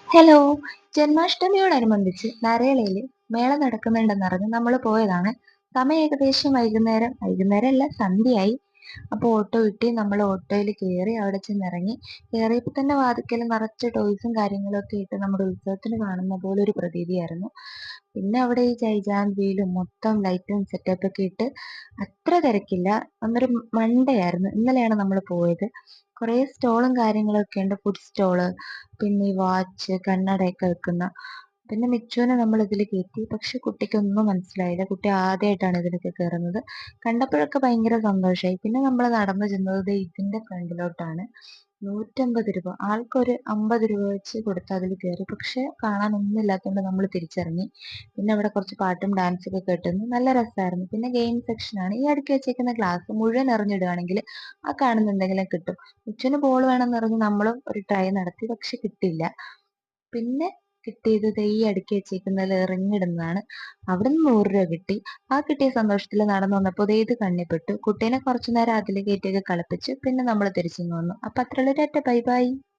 Hello! ജന്മാഷ്ടമിയോടനുബന്ധിച്ച് നരേളയില് മേള നടക്കുന്നുണ്ടെന്നറിഞ്ഞ് നമ്മള് പോയതാണ്. സമയം ഏകദേശം വൈകുന്നേരമല്ല സന്ധ്യയായി. അപ്പൊ ഓട്ടോ കിട്ടി. നമ്മൾ ഓട്ടോയിൽ കയറി അവിടെ ചെന്നിറങ്ങി. കയറിയപ്പോ തന്നെ വാതിക്കല് നിറച്ച് ടോയ്സും കാര്യങ്ങളും ഒക്കെ ഇട്ട് നമ്മുടെ ഉത്സവത്തിന് കാണുന്ന പോലെ ഒരു പ്രതീതിയായിരുന്നു. പിന്നെ അവിടെ ഈ ജൈജാന്തീലും മൊത്തം ലൈറ്റും സെറ്റപ്പൊക്കെ ഇട്ട് അത്ര തിരക്കില്ല. അന്നൊരു മൺഡേ ആയിരുന്നു. ഇന്നലെയാണ് നമ്മൾ പോയത്. കുറേ സ്റ്റോളും കാര്യങ്ങളൊക്കെ ഉണ്ട്. ഫുഡ് സ്റ്റോള്, പിന്നെ ഈ വാച്ച്, കണ്ണടയൊക്കെ വെക്കുന്ന. പിന്നെ മിച്ചുവിനെ നമ്മൾ ഇതിൽ കയറ്റി. പക്ഷെ കുട്ടിക്കൊന്നും മനസ്സിലായില്ല. കുട്ടി ആദ്യമായിട്ടാണ് ഇതിലൊക്കെ കയറുന്നത്. കണ്ടപ്പോഴൊക്കെ ഭയങ്കര സന്തോഷമായി. പിന്നെ നമ്മൾ നടന്നു ചെന്നത് ദേ ഇതിന്റെ ഫ്രണ്ടിലോട്ടാണ്. 150 രൂപ. ആൾക്കൊരു 50 രൂപ വെച്ച് കൊടുത്ത് അതിൽ കയറി. പക്ഷെ കാണാനൊന്നും ഇല്ലാത്തതുകൊണ്ട് നമ്മൾ തിരിച്ചിറങ്ങി. പിന്നെ അവിടെ കുറച്ച് പാട്ടും ഡാൻസൊക്കെ കേട്ടിരുന്നു. നല്ല രസമായിരുന്നു. പിന്നെ ഗെയിം സെക്ഷനാണ്. ഈ അടുക്കി വെച്ചേക്കുന്ന ഗ്ലാസ് മുഴുവൻ എറിഞ്ഞിടുകയാണെങ്കിൽ ആ കാണുന്ന എന്തെങ്കിലും കിട്ടും. മിച്ചുവിന് ബോൾ വേണമെന്ന് പറഞ്ഞ് നമ്മളും ഒരു ട്രൈ നടത്തി. പക്ഷെ കിട്ടിയില്ല. പിന്നെ കിട്ടിയത് ദേ ഈ അടുക്കി വെച്ചേക്കുന്നതിൽ എറിഞ്ഞിടുന്നതാണ്. അവിടുന്ന് 100 രൂപ കിട്ടി. ആ കിട്ടിയ സന്തോഷത്തിൽ നടന്നു വന്നപ്പോൾ ദേ ഇത് കണ്ണിപ്പെട്ടു. കുട്ടീനെ കുറച്ചു നേരം അതിൽ കയറ്റിയൊക്കെ കളിപ്പിച്ച് പിന്നെ നമ്മൾ തിരിച്ചിങ്ങ് വന്നു. അപ്പൊ അത്രയുള്ളൂ. Tata bye bye.